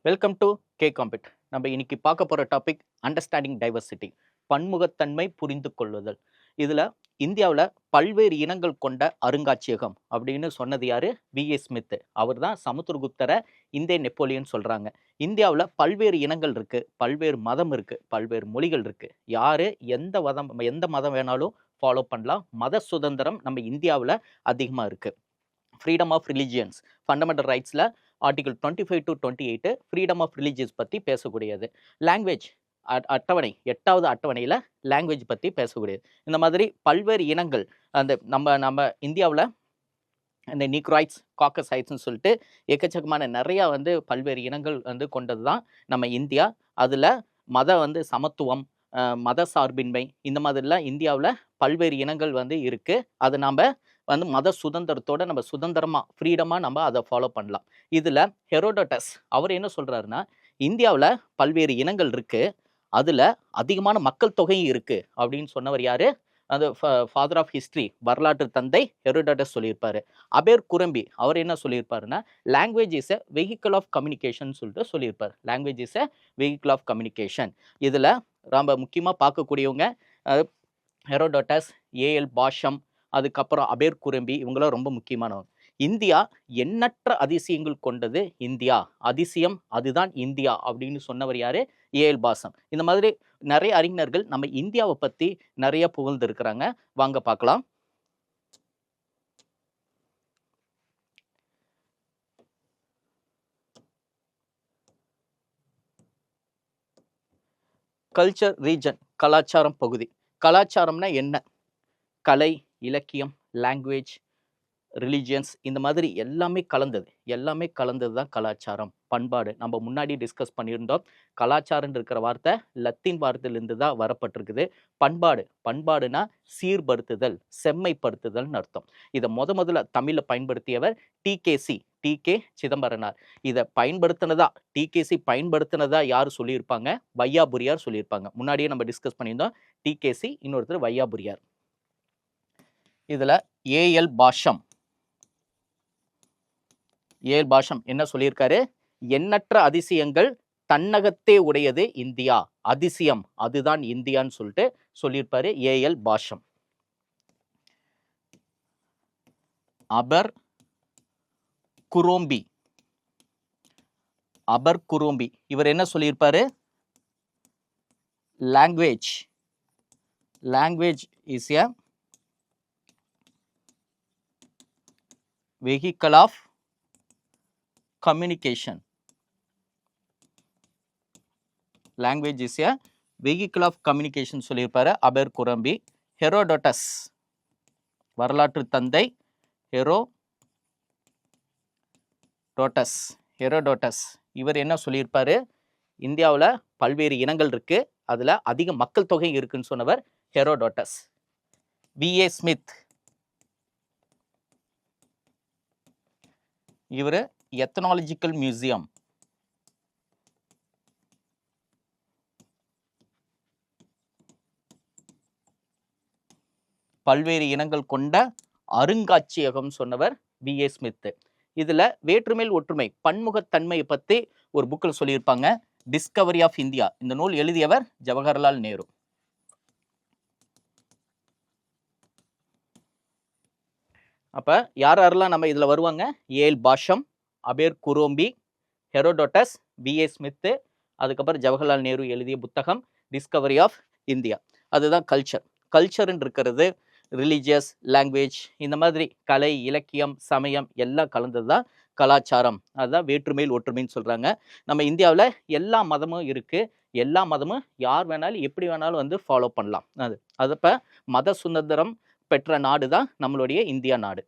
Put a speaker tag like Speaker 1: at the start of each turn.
Speaker 1: Welcome to K gambit. நம்ம இன்னைக்கு பார்க்க போகிற டாபிக் அண்டர்ஸ்டாண்டிங் டைவர்சிட்டி, பன்முகத்தன்மை புரிந்து கொள்ளுதல். இதில் இந்தியாவில் பல்வேறு இனங்கள் கொண்ட அருங்காட்சியகம் அப்படின்னு சொன்னது யாரு? வி.ஏ. ஸ்மித். அவர் தான் சமுத்திரகுப்தரை இந்திய நெப்போலியன் சொல்கிறாங்க. இந்தியாவில் பல்வேறு இனங்கள் இருக்குது, பல்வேறு மதம் இருக்குது, பல்வேறு மொழிகள் இருக்குது. யார் எந்த மதம் வேணாலும் ஃபாலோ பண்ணலாம். மத சுதந்திரம் நம்ம இந்தியாவில் அதிகமாக இருக்குது. ஃப்ரீடம் ஆஃப் ரிலிஜியன்ஸ், ஃபண்டமெண்டல் ரைட்ஸில் article 25 to 28 freedom of religious பற்றி பேசக்கூடியது. லாங்குவேஜ் அட்டவணை 8வது அட்டவணையில் லாங்குவேஜ் பற்றி பேசக்கூடியது. இந்த மாதிரி பல்வேறு இனங்கள் அந்த நம்ம இந்தியாவில் இந்த நீக்ராய்ட்ஸ், காக்கசைட்ஸ்னு சொல்லிட்டு எக்கச்சக்கமான நிறையா பல்வேறு இனங்கள் கொண்டது தான் நம்ம இந்தியா. அதில் மத சமத்துவம், மத சார்பின்மை, இந்த மாதிரிலாம் இந்தியாவில் பல்வேறு இனங்கள் இருக்குது. அது நாம் மத சுதந்திரத்தோட நம்ம சுதந்திரமாக ஃப்ரீடமாக நம்ம அதை ஃபாலோ பண்ணலாம். இதில் ஹெரோடோட்டஸ் அவர் என்ன சொல்கிறாருன்னா, இந்தியாவில் பல்வேறு இனங்கள் இருக்குது, அதில் அதிகமான மக்கள் தொகையும் இருக்குது அப்படின்னு சொன்னவர் யார்? அது ஃபாதர் ஆஃப் ஹிஸ்ட்ரி, வரலாற்று தந்தை ஹெரோடோட்டஸ் சொல்லியிருப்பார். அபேர் குரம்பி அவர் என்ன சொல்லியிருப்பாருன்னா, language is a vehicle of communication சொல்லிட்டு சொல்லியிருப்பார். Language is a vehicle of communication. இதில் ரொம்ப முக்கியமாக பார்க்கக்கூடியவங்க ஹெரோடோட்டஸ், ஏஎல் பாஷம், அதுக்கப்புறம் அபேர் குரம்பி, இவங்களாம் ரொம்ப முக்கியமானவங்க. இந்தியா எண்ணற்ற அதிசயங்கள் கொண்டது இந்தியா, அதிசயம் அதுதான் இந்தியா அப்படின்னு சொன்னவர் யாரு? ஏஎல் பாஷம். இந்த மாதிரி நிறைய அறிஞர்கள் நம்ம இந்தியாவை பற்றி நிறைய புகழ்ந்து இருக்கிறாங்க. வாங்க பார்க்கலாம். கல்ச்சர் ரீஜன், கலாச்சாரம் பகுதி. கலாச்சாரம்னா என்ன? கலை, இலக்கியம், லாங்குவேஜ், ரிலிஜியன்ஸ், இந்த மாதிரி எல்லாமே கலந்தது தான் கலாச்சாரம். பண்பாடு நம்ம முன்னாடி டிஸ்கஸ் பண்ணியிருந்தோம். கலாச்சாரம்னு இருக்கிற வார்த்தை லத்தீன் வார்த்தையிலிருந்து தான் வரப்பட்டிருக்குது. பண்பாடுனா சீர்படுத்துதல், செம்மைப்படுத்துதல்னு அர்த்தம். இதை முதல்ல தமிழில் பயன்படுத்தியவர் டி.கே. சிதம்பரனார். இதை டிகேசி பயன்படுத்தினதா யார் சொல்லியிருப்பாங்க? வையாபுரியார் சொல்லியிருப்பாங்க. முன்னாடியே நம்ம டிஸ்கஸ் பண்ணியிருந்தோம். டிகேசி, இன்னொருத்தர் வையாபுரியார். இதில் ஏஎல் பாஷம் என்ன சொல்லியிருக்காரு? எண்ணற்ற அதிசயங்கள் தன்னகத்தே உடையது இந்தியா, அதிசயம் அதுதான் இந்தியான்னு சொல்லிட்டு சொல்லியிருப்பாரு ஏஎல் பாஷம். அபர் குரோம்பி இவர் என்ன சொல்லியிருப்பாரு? Language is a vehicle of communication. Language is a vehicle of communication சொல்லியிருப்பாரு அபேர் குரம்பி. ஹெரோடோட்டஸ் வரலாற்று தந்தை ஹெரோடோட்டஸ் இவர் என்ன சொல்லியிருப்பாரு? இந்தியாவில் பல்வேறு இனங்கள் இருக்கு, அதில் அதிக மக்கள் தொகை இருக்குன்னு சொன்னவர் ஹெரோடோட்டஸ். வி.ஏ. ஸ்மித் இவர் எத்னாலஜிக்கல் மியூசியம், பல்வேறு இனங்கள் கொண்ட அருங்காட்சியகம் சொன்னவர் வி.ஏ. ஸ்மித். இதுல வேற்றுமையில் ஒற்றுமை, பன்முகத்தன்மையை பத்தி ஒரு புக்கில் சொல்லியிருப்பாங்க, டிஸ்கவரி ஆஃப் இந்தியா. இந்த நூல் எழுதியவர் ஜவஹர்லால் நேரு. அப்போ யாரெல்லாம் நம்ம இதில் வருவாங்க? A L Basham, Abercrombie, Herodotus, V A. Smith, அதுக்கப்புறம் ஜவஹர்லால் நேரு எழுதிய புத்தகம் டிஸ்கவரி ஆஃப் இந்தியா. அதுதான் கல்ச்சர்ன்னு இருக்கிறது ரிலீஜியஸ், லாங்குவேஜ், இந்த மாதிரி கலை, இலக்கியம், சமயம் எல்லாம் கலந்தது தான் கலாச்சாரம். அதுதான் வேற்றுமையில் ஒற்றுமைன்னு சொல்கிறாங்க. நம்ம இந்தியாவில் எல்லா மதமும் இருக்குது, எல்லா மதமும் யார் வேணாலும் எப்படி வேணாலும் ஃபாலோ பண்ணலாம். அதப்போ மத சுதந்திரம் பெற்ற நாடு தான் நம்மளுடைய இந்தியா நாடு.